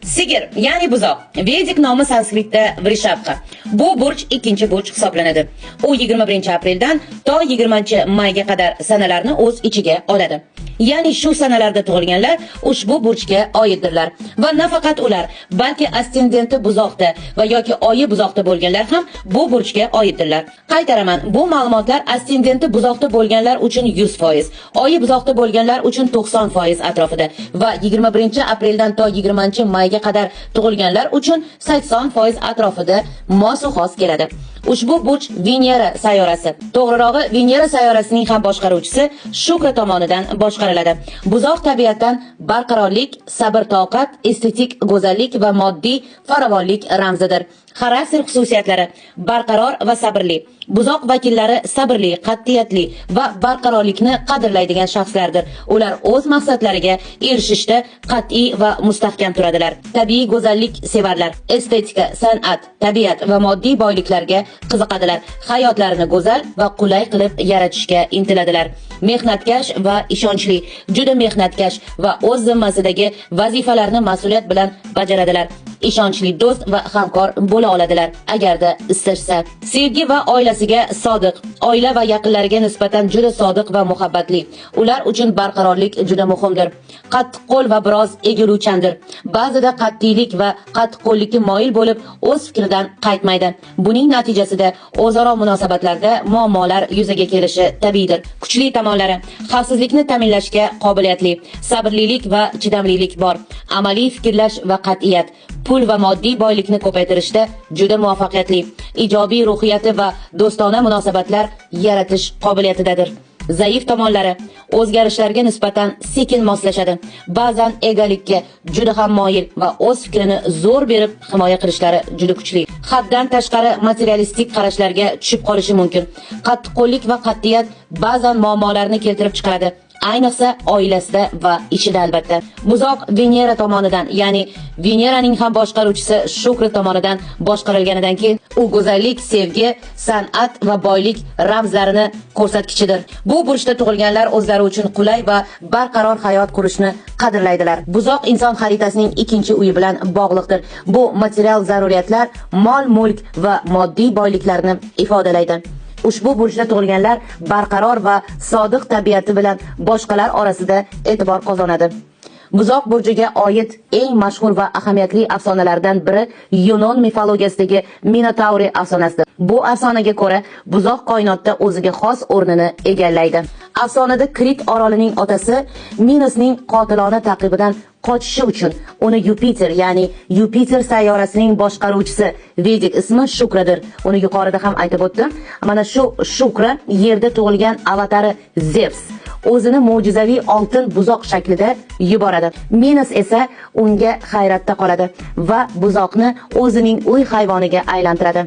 Sigir, ya'ni buzoq. Vedic nomi sanskritda Vrishabha. Bu burch ikkinchi burch hisoblanadi. U 21-apreldan to 20-mayga qadar sanalarni o'z ichiga oladi. Ya'ni shu sanalarda tug'ilganlar ushbu burchga oiddirlar va nafaqat ular, balki ascendenti buzoqda va yoki oyi buzoqda bo'lganlar ham bu burchga oiddirlar. Qaytaraman, bu ma'lumotlar ascendenti buzoqda bo'lganlar uchun 100%, oyi buzoqda bo'lganlar uchun 90% atrofida va 21-apreldan to 20-mayga qadar tug'ilganlar uchun 80% atrofida mos-u xos keladi. Ushbu burch Venera sayyorasi. To'g'rirog'i, Venera sayyorasining ham boshqaruvchisi Shukra tomonidan boshqariladi. Buzoq tabiatdan barqarorlik, sabr-toqat, estetik go'zallik va moddiy farovonlik ramzidir. Xarakter xususiyatlari: barqaror va sabrli. Buzoq vakillari sabrli, qat'iyatli va barqarorlikni qadrlaydigan shaxslardir. Ular o'z maqsadlariga erishishda qat'iy va mustahkam turadilar. Tabiiy go'zallik sevarlar. Estetika, san'at, tabiat va moddiy boyliklarga qiziqadilar. Hayotlarini go'zal va qulay qilib yaratishga intiladilar. Mehnatkash va ishonchli, juda mehnatkash va o'z zimmasidagi vazifalarni mas'uliyat bilan bajaradilar. Ishonchli do'st va hamkor bo'la oladilar agarda istashsa. Sevgi va oilasiga sodiq, oila va yaqinlariga nisbatan juda sodiq va muhabbatli. Ular uchun barqarorlik juda muhimdir. Qattiqqo'l va biroz egiluvchandir. Ba'zida qat'iylik va qattiqqo'llikka moyil bo'lib, o'z fikridan qaytmaydi. Buning natijasida o'zaro munosabatlarda muammolar yuzaga kelishi tabiiydir. Kuchli tomonlari: xavfsizlikni ta'minlashga qobiliyatli, sabrlilik va chidamlilik bor. Amaliy fikrlash va qat'iyat. Pul va moddiy boylikni ko'paytirishda juda muvaffaqiyatli. Ijobiy ruhiyati va do'stona munosabatlar yaratish qobiliyatidadir. Zaif tomonlari: o'zgarishlarga nisbatan sekin moslashadi. Ba'zan egolikka juda ham moyil va o'z fikrini zo'r berib himoya qilishlari juda kuchli. Haddan tashqari materialistik qarashlarga tushib qolishi mumkin. Qattiqqo'llik va qat'iyat ba'zan muammolarni keltirib chiqaradi. Ayniqsa oilasida va ishida albatta. Buzoq Venera tomonidan, ya'ni Veneraning ham boshqaruvchisi Shukra tomonidan boshqarilganidan keyin u go'zallik, sevgi, san'at va boylik ramzlarini ko'rsatkichidir. Bu burchda tug'ilganlar o'zlari uchun qulay va barqaror hayot qurishni qadrlaydilar. Buzoq inson xaritasining ikkinchi uyi bilan bog'liqdir. Bu material zaruriyatlar, mol-mulk va moddiy boyliklarni ifodalaydi. Ushbu burchda tug'ilganlar barqaror va sodiq tabiati bilan boshqalar orasida e'tibor qozonadi. Buzoq burjiga oid eng mashhur va ahamiyatli afsonalardan biri Yunon mifologiyasidagi Minotauri afsonasidir. Bu afsonaga ko'ra, buzoq koinotda o'ziga xos o'rnini egallaydi. Afsonada Krit orolining otasi Minosning qotilona taqibidan qochishi uchun uni Yupiter, ya'ni Yupiter sayyorasining boshqaruvchisi, Vedic ismi Shukradir. Uni yuqorida ham aytib o'tdim. Mana shu Shukra yerda tug'ilgan avatari Zeus o'zini mo'jizaviy oltin buzoq shaklida yuboradi. Minos esa unga hayratda qoladi va buzoqni o'zining uy hayvoniga aylantiradi.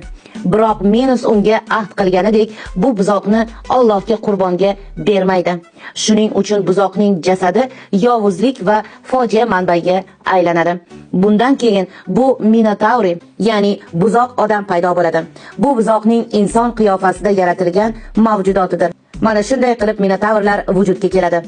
Biroq Minos unga ahd qilganidek bu buzoqni Allohga qurbonga bermaydi. Shuning uchun buzoqning jasadi yovuzlik va fojia manbaiga aylanadi. Bundan keyin bu Minotauri, ya'ni buzoq odam paydo bo'ladi. Bu buzoqning inson qiyofasida yaratilgan mavjudotidir. Mana shunday qilib Minotavrlar vujudga keladi.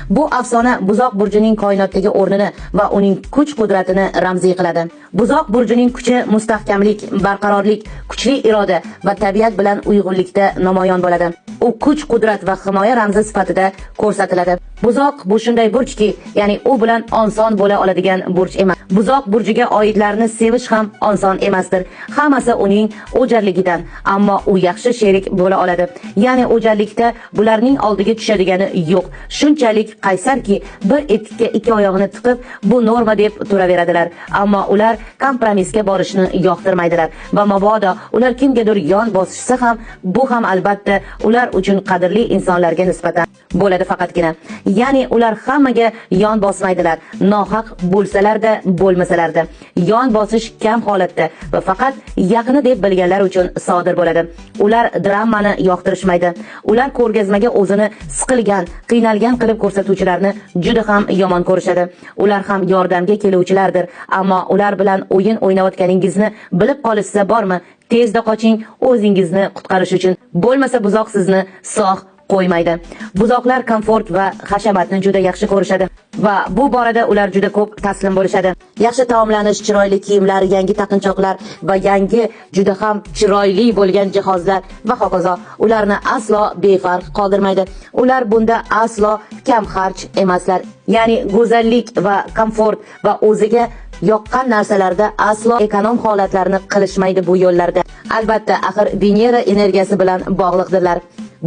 Bu afsona buzoq burjining koinotdagi o'rnini va uning kuch-qudratini ramziy qiladi. Buzoq burjining kuchi mustahkamlik, barqarorlik, kuchli iroda va tabiat bilan uyg'unlikda namoyon bo'ladi. U kuch-qudrat va himoya ramzi sifatida ko'rsatiladi. Buzoq bu shunday burchki, ya'ni u bilan oson bo'la oladigan burch emas. Buzoq burjiga oidlarni sevish ham oson emasdir. Hammasi uning o'jarligidan, ammo u yaxshi sherik bo'la oladi. Ya'ni o'jarlikda bularning oldiga tushadigani yo'q. Shunchalik qaysarki, bir etikka ikki oyog'ini tiqib, bu norma deb turaveradilar. Ammo ular kompromissga borishni yoqtirmaydilar va mabodo ular kimgadir yon bosishsa ham, bu ham albatta ular uchun qadrli insonlarga nisbatan bo'ladi faqatgina. Ya'ni ular hammaga yon bosmaydilar. Nohaq bo'lsalarda, bo'lmasalarda. Yon bosish kam holatda va faqat yaqini deb bilganlar uchun sodir bo'ladi. Ular dramani yoqtirishmaydi. Ular ko'rgazmaga o'zini siqilgan, qiynalgan qilib ko'rsatuvchilarni juda ham yomon ko'rishadi. Ular ham yordamga keluvchilardir, ammo ular bilan o'yin o'ynayotganingizni bilib qolishsa bormi, tezda qoching o'zingizni qutqarish uchun. Bo'lmasa buzoq sizni sog' qo'ymaydi. Buzoqlar komfort va hashamatni juda yaxshi ko'rishadi va bu borada ular juda ko'p taslim bo'lishadi. Yaxshi taomlanish, chiroyli kiyimlar, yangi taqinchoqlar va yangi juda ham chiroyli bo'lgan jihozlar va hokazo ularni aslo befarq qoldirmaydi. Ular bunda aslo kam xarj emaslar. Ya'ni go'zallik va komfort va o'ziga yoqqan narsalarda aslo ekonom holatlarni qilishmaydi bu yo'llarda. Albatta, axir Venera energiyasi bilan bog'liqdirlar.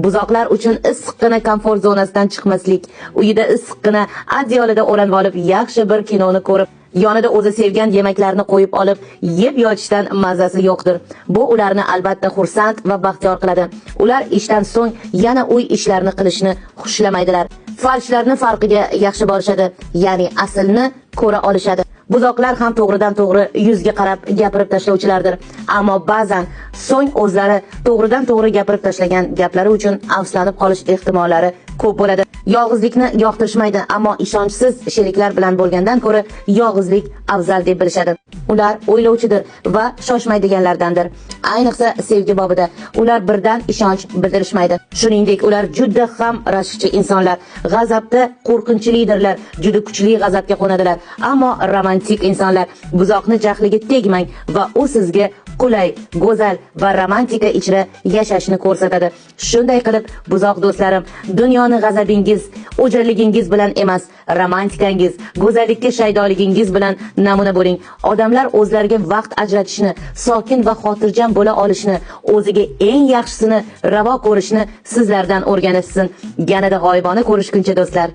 Buzoqlar uchun issiqqina komfort zonasidan chiqmaslik, uyida issiqqina adyolida o'ranib olib, yaxshi bir kinoni ko'rib, yonida o'zi sevgan yemaklarni qo'yib olib, yeb yotishdan mazasi yo'qdir. Bu ularni albatta xursand va baxtiyor qiladi. Ular ishdan so'ng yana uy ishlarini qilishni xushlamaydilar. Falshlarni farqiga yaxshi borishadi, ya'ni aslni ko'ra olishadi. Buzoqlar ham to'g'ridan to'g'ri yuzga qarab gapirib tashlovchilardir. Ammo ba'zan so'ng o'zlari to'g'ridan to'g'ri gapirib tashlagan gaplari uchun afsuslanib qolish ehtimollari ko'p bo'ladi. Yolg'izlikni yoqtirishmaydi, ammo ishonchsiz sheriklar bilan bo'lgandan ko'ra yolg'izlik afzal deb bilishadi. Ular o'ylovchidir va shoshmaydiganlardandir. Ayniqsa sevgi bobida ular birdan ishonch bildirishmaydi. Shuningdek, ular juda ham rashkchi insonlar, g'azabda qo'rqinchlidirlar, juda kuchli g'azabga qo'nadilar. Ammo romantik insonlar. Buzoqni jahliga tegmang va u sizga qulay, go'zal va romantika ichra yashashni ko'rsatadi. Shunday qilib, buzoq do'stlarim, dunyoni g'azabingiz, o'jarligingiz bilan emas, romantikangiz, go'zallikka shaydoligingiz bilan namuna bo'ling. Odamlar o'zlariga vaqt ajratishni, sokin va xotirjam bo'la olishni, o'ziga eng yaxshisini ravo ko'rishni sizlardan o'rganishsin. Yanada g'oyibona ko'rishguncha do'stlar.